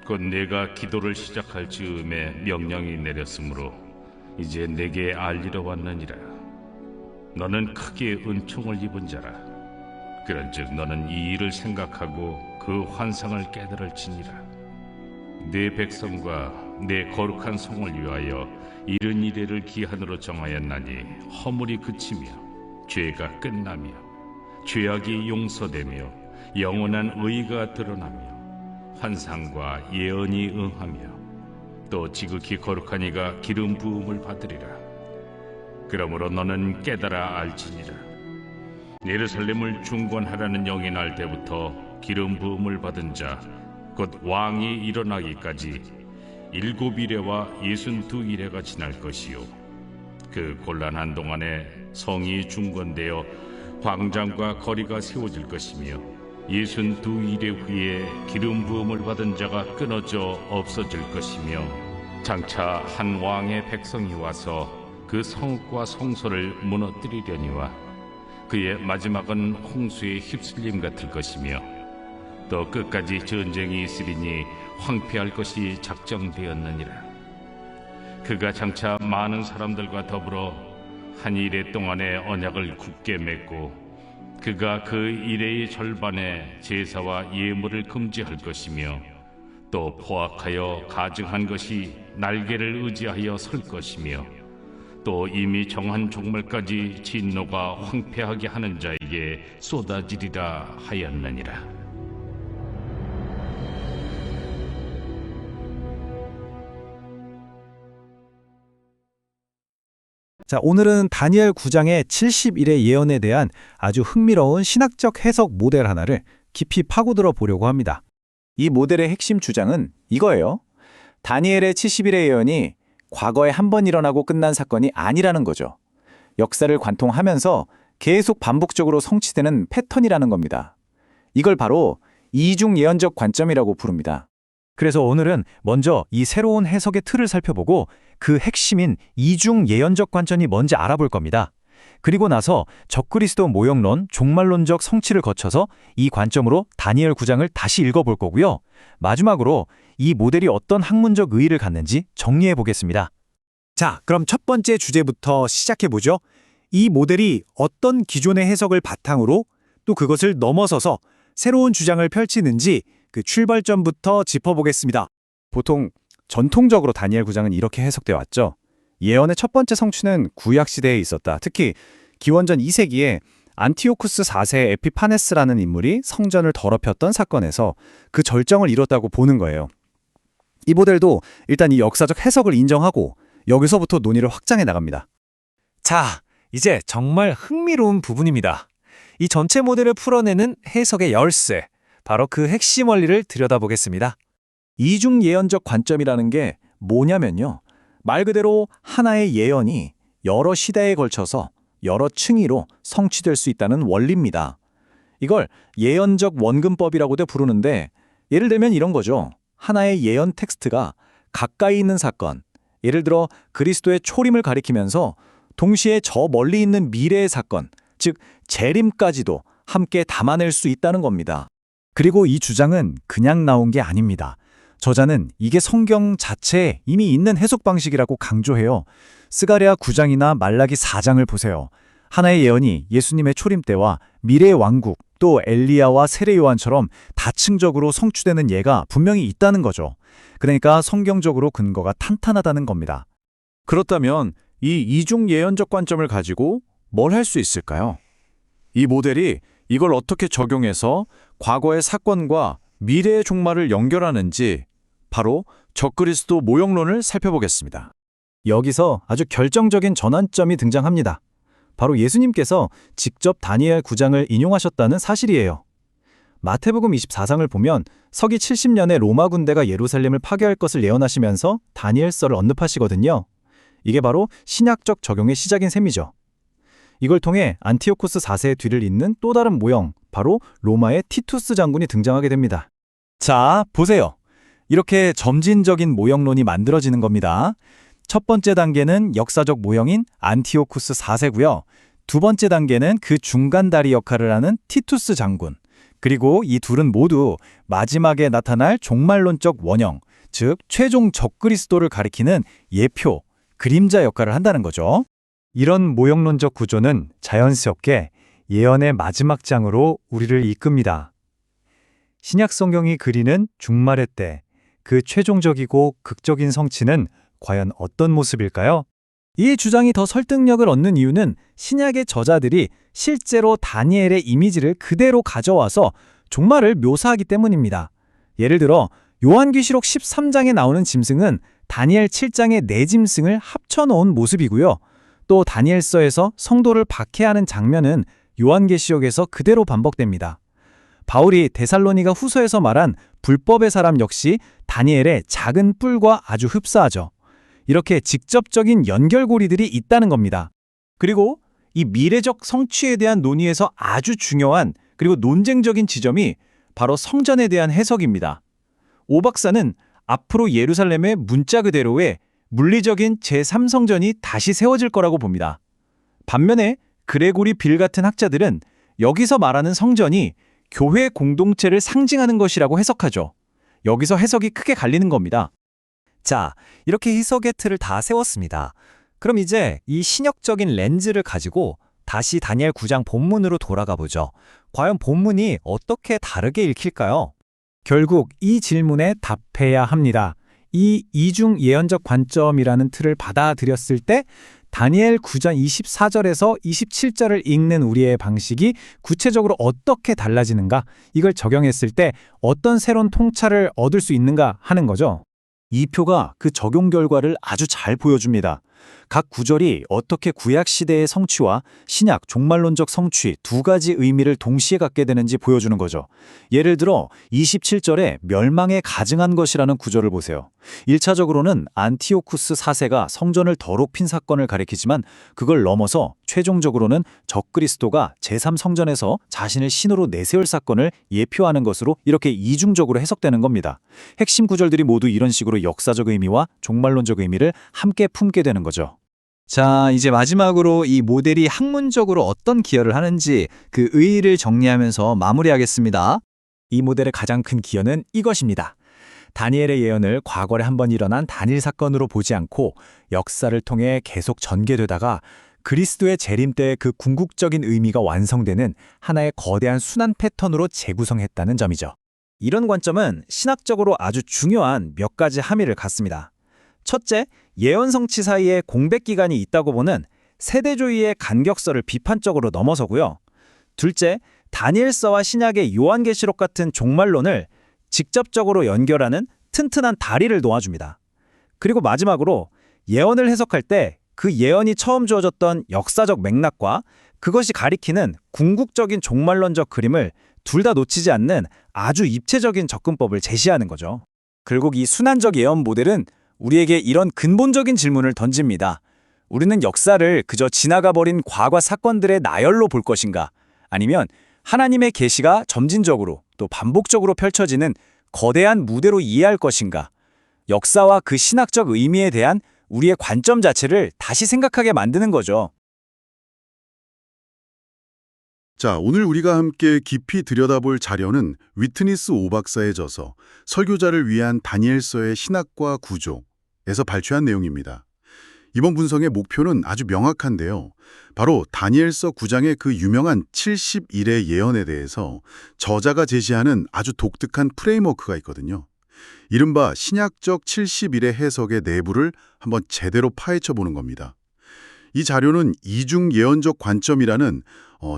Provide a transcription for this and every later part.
곧 내가 기도를 시작할 즈음에 명령이 내렸으므로 이제 내게 알리러 왔느니라. 너는 크게 은총을 입은 자라. 그런즉 너는 이 일을 생각하고 그 환상을 깨달을지니라. 내 백성과 내 거룩한 성을 위하여 이른 이래를 기한으로 정하였나니 허물이 그치며 죄가 끝나며 죄악이 용서되며 영원한 의가 드러나며 환상과 예언이 응하며 또 지극히 거룩한 이가 기름 부음을 받으리라. 그러므로 너는 깨달아 알지니라. 예루살렘을 중건하라는 영이 날 때부터 기름 부음을 받은 자 곧 왕이 일어나기까지 7이레와 62이레가 지날 것이요 그 곤란한 동안에 성이 중건되어 광장과 거리가 세워질 것이며 62이레 후에 기름 부음을 받은 자가 끊어져 없어질 것이며 장차 한 왕의 백성이 와서 그 성읍과 성소를 무너뜨리려니와 그의 마지막은 홍수에 휩쓸림 같을 것이며 또 끝까지 전쟁이 있으리니 황폐할 것이 작정되었느니라. 그가 장차 많은 사람들과 더불어 한 이레 동안의 언약을 굳게 맺고 그가 그 이레의 절반에 제사와 예물을 금지할 것이며 또 포악하여 가증한 것이 날개를 의지하여 설 것이며 또 이미 정한 종말까지 진노가 황폐하게 하는 자에게 쏟아지리라 하였느니라. 자, 오늘은 다니엘 9장의 70일의 예언에 대한 아주 흥미로운 신학적 해석 모델 하나를 깊이 파고들어 보려고 합니다. 이 모델의 핵심 주장은 이거예요. 다니엘의 70일의 예언이 과거에 한 번 일어나고 끝난 사건이 아니라는 거죠. 역사를 관통하면서 계속 반복적으로 성취되는 패턴이라는 겁니다. 이걸 바로 이중 예언적 관점이라고 부릅니다. 그래서 오늘은 먼저 이 새로운 해석의 틀을 살펴보고 그 핵심인 이중 예언적 관점이 뭔지 알아볼 겁니다. 그리고 나서 적그리스도 모형론, 종말론적 성취를 거쳐서 이 관점으로 다니엘 9장을 다시 읽어볼 거고요. 마지막으로 이 모델이 어떤 학문적 의의를 갖는지 정리해 보겠습니다. 자, 그럼 첫 번째 주제부터 시작해 보죠. 이 모델이 어떤 기존의 해석을 바탕으로 또 그것을 넘어서서 새로운 주장을 펼치는지 그 출발점부터 짚어보겠습니다. 보통 전통적으로 다니엘 9장은 이렇게 해석되어 왔죠. 예언의 첫 번째 성취는 구약시대에 있었다. 특히 기원전 2세기에 안티오쿠스 4세 에피파네스라는 인물이 성전을 더럽혔던 사건에서 그 절정을 이뤘다고 보는 거예요. 이 모델도 일단 이 역사적 해석을 인정하고 여기서부터 논의를 확장해 나갑니다. 자, 이제 정말 흥미로운 부분입니다. 이 전체 모델을 풀어내는 해석의 열쇠, 바로 그 핵심 원리를 들여다보겠습니다. 이중 예언적 관점이라는 게 뭐냐면요. 말 그대로 하나의 예언이 여러 시대에 걸쳐서 여러 층위로 성취될 수 있다는 원리입니다. 이걸 예언적 원근법이라고도 부르는데 예를 들면 이런 거죠. 하나의 예언 텍스트가 가까이 있는 사건, 예를 들어 그리스도의 초림을 가리키면서 동시에 저 멀리 있는 미래의 사건, 즉 재림까지도 함께 담아낼 수 있다는 겁니다. 그리고 이 주장은 그냥 나온 게 아닙니다. 저자는 이게 성경 자체에 이미 있는 해석 방식이라고 강조해요. 스가랴 9장이나 말라기 4장을 보세요. 하나의 예언이 예수님의 초림 때와 미래의 왕국, 또 엘리야와 세례 요한처럼 다층적으로 성취되는 예가 분명히 있다는 거죠. 그러니까 성경적으로 근거가 탄탄하다는 겁니다. 그렇다면 이 이중 예언적 관점을 가지고 뭘 할 수 있을까요? 이 모델이 이걸 어떻게 적용해서 과거의 사건과 미래의 종말을 연결하는지 바로 적그리스도 모형론을 살펴보겠습니다. 여기서 아주 결정적인 전환점이 등장합니다. 바로 예수님께서 직접 다니엘 9장을 인용하셨다는 사실이에요. 마태복음 24장을 보면 서기 70년에 로마 군대가 예루살렘을 파괴할 것을 예언하시면서 다니엘서를 언급하시거든요. 이게 바로 신약적 적용의 시작인 셈이죠. 이걸 통해 안티오쿠스 4세의 뒤를 잇는 또 다른 모형, 바로 로마의 티투스 장군이 등장하게 됩니다. 자, 보세요. 이렇게 점진적인 모형론이 만들어지는 겁니다. 첫 번째 단계는 역사적 모형인 안티오쿠스 4세고요. 두 번째 단계는 그 중간 다리 역할을 하는 티투스 장군, 그리고 이 둘은 모두 마지막에 나타날 종말론적 원형, 즉 최종 적그리스도를 가리키는 예표, 그림자 역할을 한다는 거죠. 이런 모형론적 구조는 자연스럽게 예언의 마지막 장으로 우리를 이끕니다. 신약 성경이 그리는 중말의 때, 그 최종적이고 극적인 성취는 과연 어떤 모습일까요? 이 주장이 더 설득력을 얻는 이유는 신약의 저자들이 실제로 다니엘의 이미지를 그대로 가져와서 종말을 묘사하기 때문입니다. 예를 들어 요한계시록 13장에 나오는 짐승은 다니엘 7장의 네 짐승을 합쳐놓은 모습이고요. 또 다니엘서에서 성도를 박해하는 장면은 요한계시록에서 그대로 반복됩니다. 바울이 데살로니가 후서에서 말한 불법의 사람 역시 다니엘의 작은 뿔과 아주 흡사하죠. 이렇게 직접적인 연결고리들이 있다는 겁니다. 그리고 이 미래적 성취에 대한 논의에서 아주 중요한 그리고 논쟁적인 지점이 바로 성전에 대한 해석입니다. 오 박사는 앞으로 예루살렘의 문자 그대로의 물리적인 제3성전이 다시 세워질 거라고 봅니다. 반면에 그레고리 빌 같은 학자들은 여기서 말하는 성전이 교회 공동체를 상징하는 것이라고 해석하죠. 여기서 해석이 크게 갈리는 겁니다. 자, 이렇게 해석의 틀을 다 세웠습니다. 그럼 이제 이 신역적인 렌즈를 가지고 다시 다니엘 9장 본문으로 돌아가 보죠. 과연 본문이 어떻게 다르게 읽힐까요? 결국 이 질문에 답해야 합니다. 이 이중 예언적 관점이라는 틀을 받아들였을 때 다니엘 9장 24절에서 27절을 읽는 우리의 방식이 구체적으로 어떻게 달라지는가, 이걸 적용했을 때 어떤 새로운 통찰을 얻을 수 있는가 하는 거죠. 이 표가 그 적용 결과를 아주 잘 보여줍니다. 각 구절이 어떻게 구약시대의 성취와 신약 종말론적 성취 두 가지 의미를 동시에 갖게 되는지 보여주는 거죠. 예를 들어 27절에 멸망에 가증한 것이라는 구절을 보세요. 1차적으로는 안티오쿠스 4세가 성전을 더럽힌 사건을 가리키지만 그걸 넘어서 최종적으로는 적그리스도가 제3성전에서 자신을 신으로 내세울 사건을 예표하는 것으로 이렇게 이중적으로 해석되는 겁니다. 핵심 구절들이 모두 이런 식으로 역사적 의미와 종말론적 의미를 함께 품게 되는 거죠. 자, 이제 마지막으로 이 모델이 학문적으로 어떤 기여를 하는지 그 의의를 정리하면서 마무리하겠습니다. 이 모델의 가장 큰 기여는 이것입니다. 다니엘의 예언을 과거에 한번 일어난 단일 사건으로 보지 않고 역사를 통해 계속 전개되다가 그리스도의 재림 때의 그 궁극적인 의미가 완성되는 하나의 거대한 순환 패턴으로 재구성했다는 점이죠. 이런 관점은 신학적으로 아주 중요한 몇 가지 함의를 갖습니다. 첫째, 예언 성취 사이에 공백 기간이 있다고 보는 세대주의의 간격설을 비판적으로 넘어서고요. 둘째, 다니엘서와 신약의 요한계시록 같은 종말론을 직접적으로 연결하는 튼튼한 다리를 놓아줍니다. 그리고 마지막으로 예언을 해석할 때 그 예언이 처음 주어졌던 역사적 맥락과 그것이 가리키는 궁극적인 종말론적 그림을 둘 다 놓치지 않는 아주 입체적인 접근법을 제시하는 거죠. 결국 이 순환적 예언 모델은 우리에게 이런 근본적인 질문을 던집니다. 우리는 역사를 그저 지나가버린 과거 사건들의 나열로 볼 것인가? 아니면 하나님의 계시가 점진적으로 또 반복적으로 펼쳐지는 거대한 무대로 이해할 것인가? 역사와 그 신학적 의미에 대한 우리의 관점 자체를 다시 생각하게 만드는 거죠. 자, 오늘 우리가 함께 깊이 들여다볼 자료는 위트니스 오 박사의 저서 설교자를 위한 다니엘서의 신학과 구조에서 발췌한 내용입니다. 이번 분석의 목표는 아주 명확한데요. 바로 다니엘서 9장의 그 유명한 70일의 예언에 대해서 저자가 제시하는 아주 독특한 프레임워크가 있거든요. 이른바 신약적 70일의 해석의 내부를 한번 제대로 파헤쳐 보는 겁니다. 이 자료는 이중 예언적 관점이라는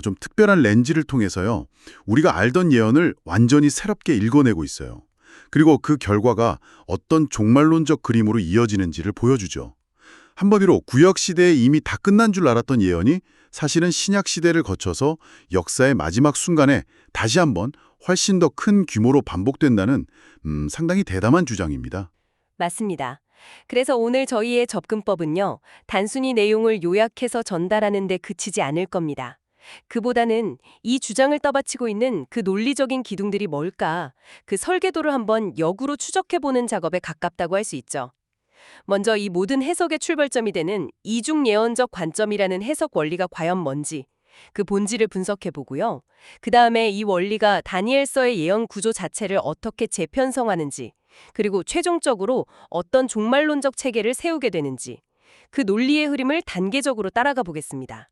좀 특별한 렌즈를 통해서요, 우리가 알던 예언을 완전히 새롭게 읽어내고 있어요. 그리고 그 결과가 어떤 종말론적 그림으로 이어지는지를 보여주죠. 한마디로 구약시대에 이미 다 끝난 줄 알았던 예언이 사실은 신약시대를 거쳐서 역사의 마지막 순간에 다시 한번 훨씬 더 큰 규모로 반복된다는 상당히 대담한 주장입니다. 맞습니다. 그래서 오늘 저희의 접근법은요, 단순히 내용을 요약해서 전달하는 데 그치지 않을 겁니다. 그보다는 이 주장을 떠받치고 있는 그 논리적인 기둥들이 뭘까, 그 설계도를 한번 역으로 추적해보는 작업에 가깝다고 할 수 있죠. 먼저 이 모든 해석의 출발점이 되는 이중 예언적 관점이라는 해석 원리가 과연 뭔지, 그 본질을 분석해 보고요. 그 다음에 이 원리가 다니엘서의 예언 구조 자체를 어떻게 재편성하는지, 그리고 최종적으로 어떤 종말론적 체계를 세우게 되는지, 그 논리의 흐름을 단계적으로 따라가 보겠습니다.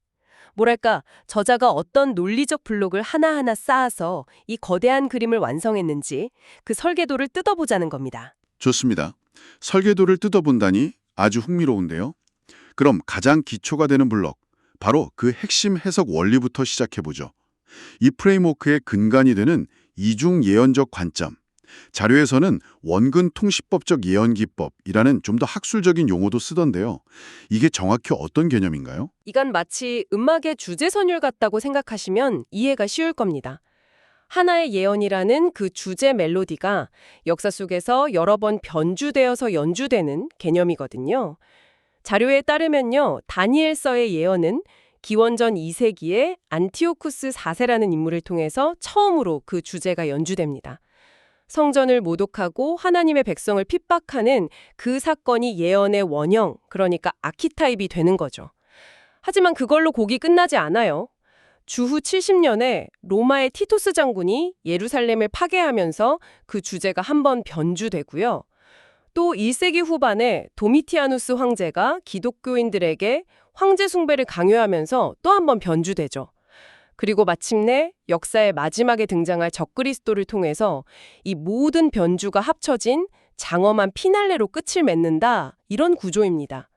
뭐랄까, 저자가 어떤 논리적 블록을 하나하나 쌓아서 이 거대한 그림을 완성했는지 그 설계도를 뜯어보자는 겁니다. 좋습니다. 설계도를 뜯어본다니 아주 흥미로운데요. 그럼 가장 기초가 되는 블록, 바로 그 핵심 해석 원리부터 시작해보죠. 이 프레임워크의 근간이 되는 이중 예언적 관점. 자료에서는 원근 통시법적 예언 기법이라는 좀 더 학술적인 용어도 쓰던데요. 이게 정확히 어떤 개념인가요? 이건 마치 음악의 주제 선율 같다고 생각하시면 이해가 쉬울 겁니다. 하나의 예언이라는 그 주제 멜로디가 역사 속에서 여러 번 변주되어서 연주되는 개념이거든요. 자료에 따르면요, 다니엘서의 예언은 기원전 2세기에 안티오쿠스 4세라는 인물을 통해서 처음으로 그 주제가 연주됩니다. 성전을 모독하고 하나님의 백성을 핍박하는 그 사건이 예언의 원형, 그러니까 아키타입이 되는 거죠. 하지만 그걸로 곡이 끝나지 않아요. 주후 70년에 로마의 티토스 장군이 예루살렘을 파괴하면서 그 주제가 한 번 변주되고요. 또 1세기 후반에 도미티아누스 황제가 기독교인들에게 황제 숭배를 강요하면서 또 한 번 변주되죠. 그리고 마침내 역사의 마지막에 등장할 적그리스도를 통해서 이 모든 변주가 합쳐진 장엄한 피날레로 끝을 맺는다, 이런 구조입니다.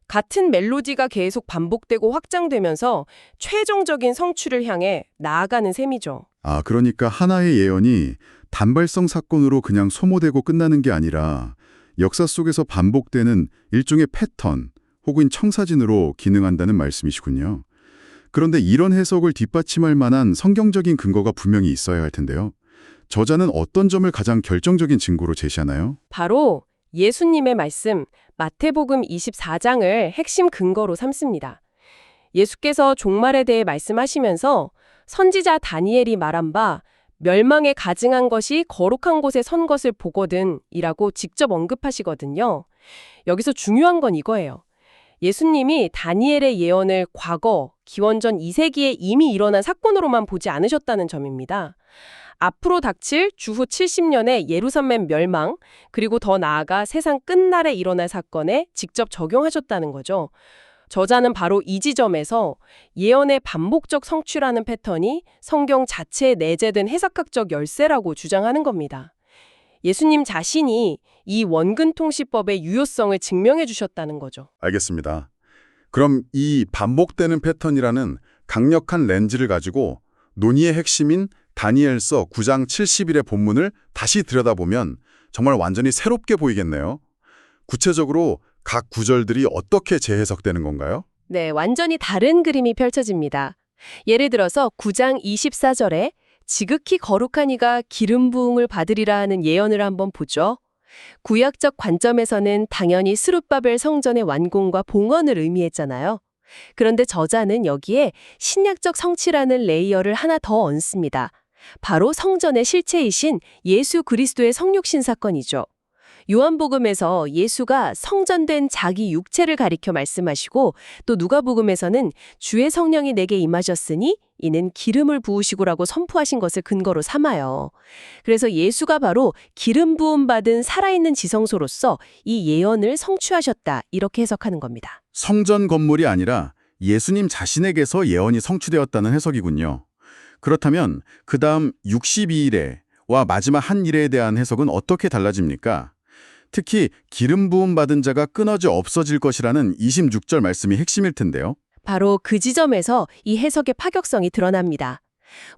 같은 멜로디가 계속 반복되고 확장되면서 최종적인 성취를 향해 나아가는 셈이죠. 아, 그러니까 하나의 예언이 단발성 사건으로 그냥 소모되고 끝나는 게 아니라 역사 속에서 반복되는 일종의 패턴 혹은 청사진으로 기능한다는 말씀이시군요. 그런데 이런 해석을 뒷받침할 만한 성경적인 근거가 분명히 있어야 할 텐데요. 저자는 어떤 점을 가장 결정적인 증거로 제시하나요? 바로 예수님의 말씀, 마태복음 24장을 핵심 근거로 삼습니다. 예수께서 종말에 대해 말씀하시면서 선지자 다니엘이 말한 바 멸망에 가증한 것이 거룩한 곳에 선 것을 보거든 이라고 직접 언급하시거든요. 여기서 중요한 건 이거예요. 예수님이 다니엘의 예언을 과거, 기원전 2세기에 이미 일어난 사건으로만 보지 않으셨다는 점입니다. 앞으로 닥칠 주후 70년의 예루살렘 멸망, 그리고 더 나아가 세상 끝날에 일어날 사건에 직접 적용하셨다는 거죠. 저자는 바로 이 지점에서 예언의 반복적 성취라는 패턴이 성경 자체에 내재된 해석학적 열쇠라고 주장하는 겁니다. 예수님 자신이 이 원근통시법의 유효성을 증명해 주셨다는 거죠. 알겠습니다. 그럼 이 반복되는 패턴이라는 강력한 렌즈를 가지고 논의의 핵심인 다니엘서 9장 70일의 본문을 다시 들여다보면 정말 완전히 새롭게 보이겠네요. 구체적으로 각 구절들이 어떻게 재해석되는 건가요? 네, 완전히 다른 그림이 펼쳐집니다. 예를 들어서 9장 24절에 지극히 거룩한 이가 기름 부음을 받으리라 하는 예언을 한번 보죠. 구약적 관점에서는 당연히 스룹바벨 성전의 완공과 봉헌을 의미했잖아요. 그런데 저자는 여기에 신약적 성취라는 레이어를 하나 더 얹습니다. 바로 성전의 실체이신 예수 그리스도의 성육신 사건이죠. 요한복음에서 예수가 성전된 자기 육체를 가리켜 말씀하시고 또 누가복음에서는 주의 성령이 내게 임하셨으니 이는 기름을 부으시고라고 선포하신 것을 근거로 삼아요. 그래서 예수가 바로 기름 부음 받은 살아있는 지성소로서 이 예언을 성취하셨다, 이렇게 해석하는 겁니다. 성전 건물이 아니라 예수님 자신에게서 예언이 성취되었다는 해석이군요. 그렇다면 그 다음 62일에와 마지막 한 일에 대한 해석은 어떻게 달라집니까? 특히 기름 부음 받은 자가 끊어져 없어질 것이라는 26절 말씀이 핵심일 텐데요. 바로 그 지점에서 이 해석의 파격성이 드러납니다.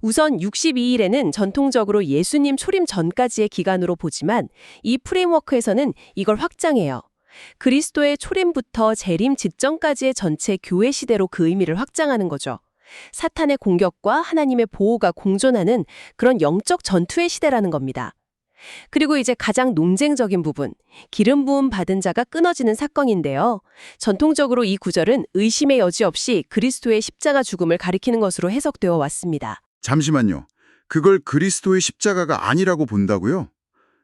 우선 62일에는 전통적으로 예수님 초림 전까지의 기간으로 보지만 이 프레임워크에서는 이걸 확장해요. 그리스도의 초림부터 재림 직전까지의 전체 교회 시대로 그 의미를 확장하는 거죠. 사탄의 공격과 하나님의 보호가 공존하는 그런 영적 전투의 시대라는 겁니다. 그리고 이제 가장 논쟁적인 부분, 기름 부음 받은 자가 끊어지는 사건인데요. 전통적으로 이 구절은 의심의 여지 없이 그리스도의 십자가 죽음을 가리키는 것으로 해석되어 왔습니다. 잠시만요. 그걸 그리스도의 십자가가 아니라고 본다고요?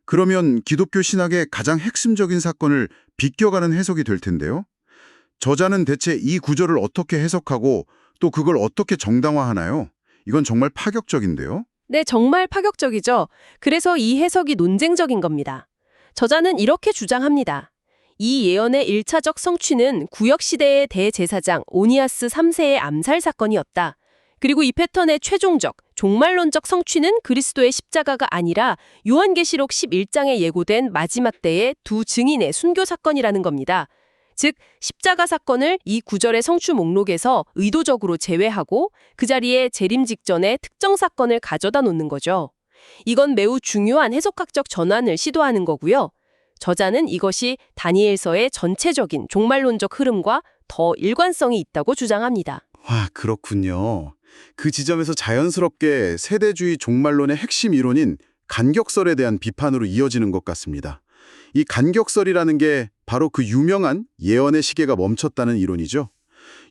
그러면 기독교 신학의 가장 핵심적인 사건을 비껴가는 해석이 될 텐데요. 저자는 대체 이 구절을 어떻게 해석하고 또 그걸 어떻게 정당화하나요? 이건 정말 파격적인데요. 네, 정말 파격적이죠. 그래서 이 해석이 논쟁적인 겁니다. 저자는 이렇게 주장합니다. 이 예언의 1차적 성취는 구역시대의 대제사장 오니아스 3세의 암살 사건이었다. 그리고 이 패턴의 최종적, 종말론적 성취는 그리스도의 십자가가 아니라 요한계시록 11장에 예고된 마지막 때의 두 증인의 순교 사건이라는 겁니다. 즉, 십자가 사건을 이 구절의 성취 목록에서 의도적으로 제외하고 그 자리에 재림 직전의 특정 사건을 가져다 놓는 거죠. 이건 매우 중요한 해석학적 전환을 시도하는 거고요. 저자는 이것이 다니엘서의 전체적인 종말론적 흐름과 더 일관성이 있다고 주장합니다. 와, 그렇군요. 그 지점에서 자연스럽게 세대주의 종말론의 핵심 이론인 간격설에 대한 비판으로 이어지는 것 같습니다. 이 간격설이라는 게 바로 그 유명한 예언의 시계가 멈췄다는 이론이죠.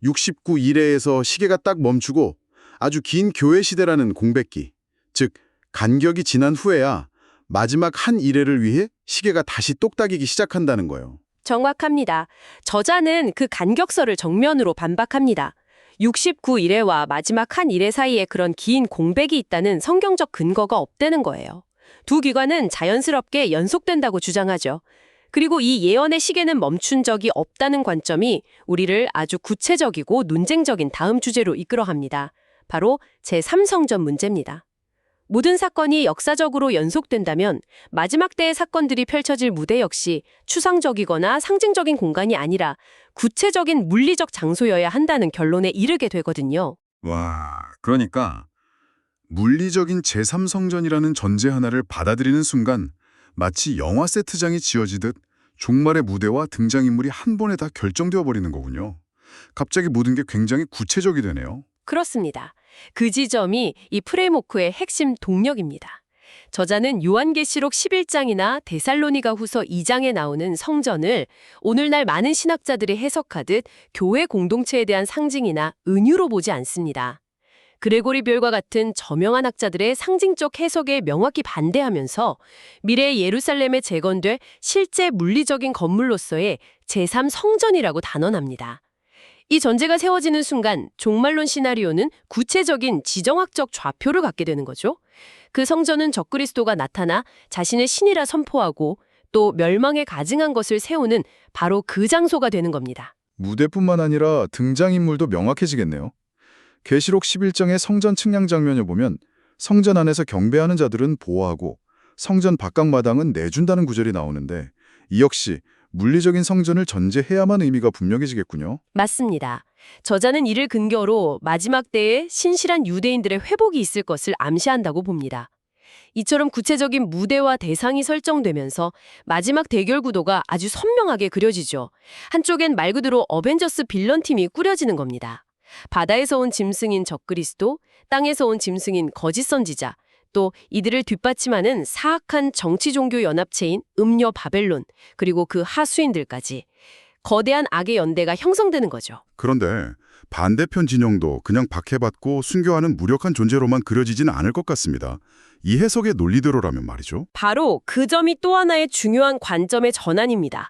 69 이래에서 시계가 딱 멈추고 아주 긴 교회 시대라는 공백기, 즉 간격이 지난 후에야 마지막 한 이래를 위해 시계가 다시 똑딱이기 시작한다는 거예요. 정확합니다. 저자는 그 간격설을 정면으로 반박합니다. 69 이래와 마지막 한 이래 사이에 그런 긴 공백이 있다는 성경적 근거가 없다는 거예요. 두 기관은 자연스럽게 연속된다고 주장하죠. 그리고 이 예언의 시계는 멈춘 적이 없다는 관점이 우리를 아주 구체적이고 논쟁적인 다음 주제로 이끌어갑니다. 바로 제3성전 문제입니다. 모든 사건이 역사적으로 연속된다면 마지막 때의 사건들이 펼쳐질 무대 역시 추상적이거나 상징적인 공간이 아니라 구체적인 물리적 장소여야 한다는 결론에 이르게 되거든요. 와, 그러니까 물리적인 제3성전이라는 전제 하나를 받아들이는 순간 마치 영화 세트장이 지어지듯 종말의 무대와 등장인물이 한 번에 다 결정되어 버리는 거군요. 갑자기 모든 게 굉장히 구체적이 되네요. 그렇습니다. 그 지점이 이 프레모크의 핵심 동력입니다. 저자는 요한계시록 11장이나 데살로니가 후서 2장에 나오는 성전을 오늘날 많은 신학자들이 해석하듯 교회 공동체에 대한 상징이나 은유로 보지 않습니다. 그레고리 별과 같은 저명한 학자들의 상징적 해석에 명확히 반대하면서 미래 예루살렘에 재건될 실제 물리적인 건물로서의 제3성전이라고 단언합니다. 이 전제가 세워지는 순간 종말론 시나리오는 구체적인 지정학적 좌표를 갖게 되는 거죠. 그 성전은 적그리스도가 나타나 자신을 신이라 선포하고 또 멸망에 가증한 것을 세우는 바로 그 장소가 되는 겁니다. 무대뿐만 아니라 등장인물도 명확해지겠네요. 계시록 11장의 성전 측량 장면을 보면 성전 안에서 경배하는 자들은 보호하고 성전 바깥 마당은 내준다는 구절이 나오는데 이 역시 물리적인 성전을 전제해야만 의미가 분명해지겠군요. 맞습니다. 저자는 이를 근거로 마지막 때에 신실한 유대인들의 회복이 있을 것을 암시한다고 봅니다. 이처럼 구체적인 무대와 대상이 설정되면서 마지막 대결 구도가 아주 선명하게 그려지죠. 한쪽엔 말 그대로 어벤져스 빌런팀이 꾸려지는 겁니다. 바다에서 온 짐승인 적그리스도, 땅에서 온 짐승인 거짓 선지자, 또 이들을 뒷받침하는 사악한 정치 종교 연합체인 음녀 바벨론, 그리고 그 하수인들까지 거대한 악의 연대가 형성되는 거죠. 그런데 반대편 진영도 그냥 박해받고 순교하는 무력한 존재로만 그려지지는 않을 것 같습니다. 이 해석의 논리대로라면 말이죠. 바로 그 점이 또 하나의 중요한 관점의 전환입니다.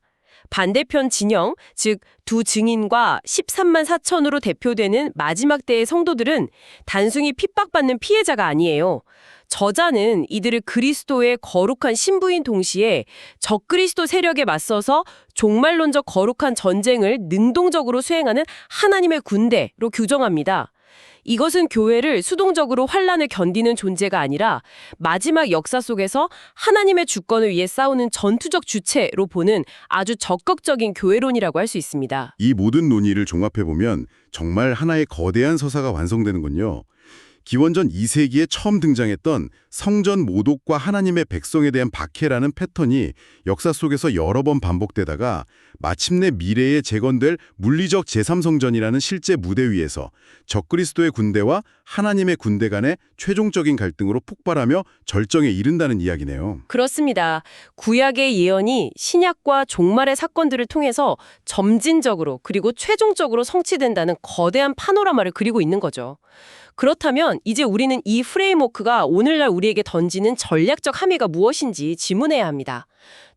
반대편 진영, 즉 두 증인과 13만 4천으로 대표되는 마지막 때의 성도들은 단순히 핍박받는 피해자가 아니에요. 저자는 이들을 그리스도의 거룩한 신부인 동시에 적그리스도 세력에 맞서서 종말론적 거룩한 전쟁을 능동적으로 수행하는 하나님의 군대로 규정합니다. 이것은 교회를 수동적으로 환란을 견디는 존재가 아니라 마지막 역사 속에서 하나님의 주권을 위해 싸우는 전투적 주체로 보는 아주 적극적인 교회론이라고 할 수 있습니다. 이 모든 논의를 종합해보면 정말 하나의 거대한 서사가 완성되는군요. 기원전 2세기에 처음 등장했던 성전 모독과 하나님의 백성에 대한 박해라는 패턴이 역사 속에서 여러 번 반복되다가 마침내 미래에 재건될 물리적 제3성전이라는 실제 무대 위에서 적그리스도의 군대와 하나님의 군대 간의 최종적인 갈등으로 폭발하며 절정에 이른다는 이야기네요. 그렇습니다. 구약의 예언이 신약과 종말의 사건들을 통해서 점진적으로 그리고 최종적으로 성취된다는 거대한 파노라마를 그리고 있는 거죠. 그렇다면 이제 우리는 이 프레임워크가 오늘날 우리에게 던지는 전략적 함의가 무엇인지 질문해야 합니다.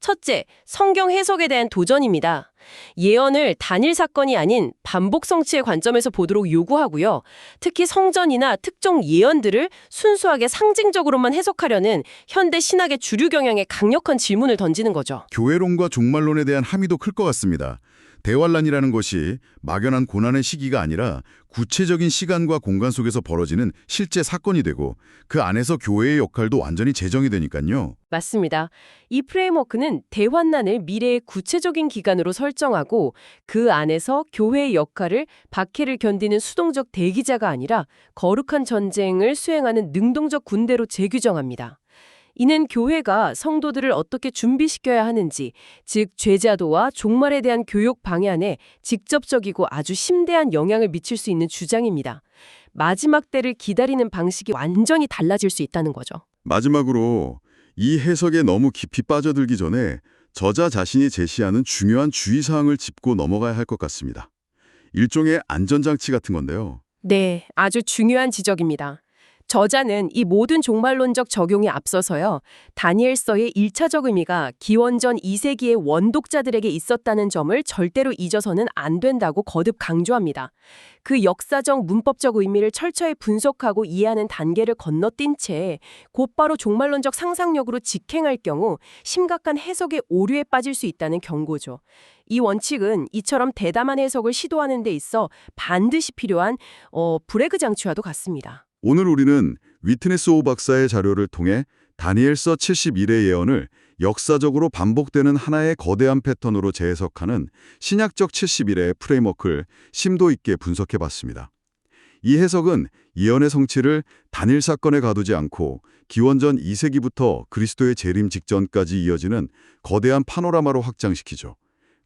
첫째, 성경 해석에 대한 도전입니다. 예언을 단일 사건이 아닌 반복 성취의 관점에서 보도록 요구하고요. 특히 성전이나 특정 예언들을 순수하게 상징적으로만 해석하려는 현대 신학의 주류 경향에 강력한 질문을 던지는 거죠. 교회론과 종말론에 대한 함의도 클 것 같습니다. 대환란이라는 것이 막연한 고난의 시기가 아니라 구체적인 시간과 공간 속에서 벌어지는 실제 사건이 되고 그 안에서 교회의 역할도 완전히 재정이 되니까요. 맞습니다. 이 프레임워크는 대환난을 미래의 구체적인 기간으로 설정하고 그 안에서 교회의 역할을 박해를 견디는 수동적 대기자가 아니라 거룩한 전쟁을 수행하는 능동적 군대로 재규정합니다. 이는 교회가 성도들을 어떻게 준비시켜야 하는지, 즉 죄자도와 종말에 대한 교육 방향에 직접적이고 아주 심대한 영향을 미칠 수 있는 주장입니다. 마지막 때를 기다리는 방식이 완전히 달라질 수 있다는 거죠. 마지막으로 이 해석에 너무 깊이 빠져들기 전에 저자 자신이 제시하는 중요한 주의사항을 짚고 넘어가야 할 것 같습니다. 일종의 안전장치 같은 건데요. 네, 아주 중요한 지적입니다. 저자는 이 모든 종말론적 적용에 앞서서요, 다니엘서의 1차적 의미가 기원전 2세기의 원독자들에게 있었다는 점을 절대로 잊어서는 안 된다고 거듭 강조합니다. 그 역사적 문법적 의미를 철저히 분석하고 이해하는 단계를 건너뛴 채 곧바로 종말론적 상상력으로 직행할 경우 심각한 해석의 오류에 빠질 수 있다는 경고죠. 이 원칙은 이처럼 대담한 해석을 시도하는 데 있어 반드시 필요한 브레이크 장치와도 같습니다. 오늘 우리는 위트니스 오 박사의 자료를 통해 다니엘서 71의 예언을 역사적으로 반복되는 하나의 거대한 패턴으로 재해석하는 신약적 71의 프레임워크를 심도 있게 분석해봤습니다. 이 해석은 예언의 성취를 단일 사건에 가두지 않고 기원전 2세기부터 그리스도의 재림 직전까지 이어지는 거대한 파노라마로 확장시키죠.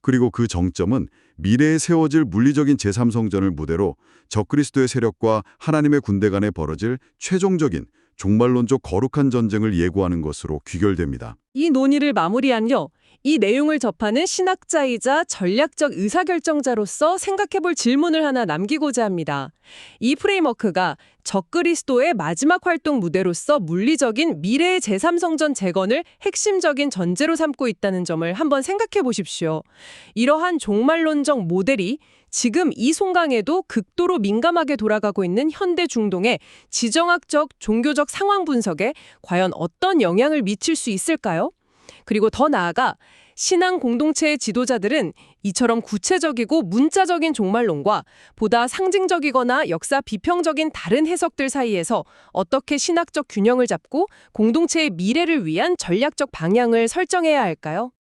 그리고 그 정점은 미래에 세워질 물리적인 제3성전을 무대로 적그리스도의 세력과 하나님의 군대 간에 벌어질 최종적인 종말론적 거룩한 전쟁을 예고하는 것으로 귀결됩니다. 이 논의를 마무리한요. 이 내용을 접하는 신학자이자 전략적 의사결정자로서 생각해볼 질문을 하나 남기고자 합니다. 이 프레임워크가 적그리스도의 마지막 활동 무대로서 물리적인 미래의 제3성전 재건을 핵심적인 전제로 삼고 있다는 점을 한번 생각해 보십시오. 이러한 종말론적 모델이 지금 이 송강에도 극도로 민감하게 돌아가고 있는 현대 중동의 지정학적, 종교적 상황 분석에 과연 어떤 영향을 미칠 수 있을까요? 그리고 더 나아가 신앙 공동체의 지도자들은 이처럼 구체적이고 문자적인 종말론과 보다 상징적이거나 역사 비평적인 다른 해석들 사이에서 어떻게 신학적 균형을 잡고 공동체의 미래를 위한 전략적 방향을 설정해야 할까요?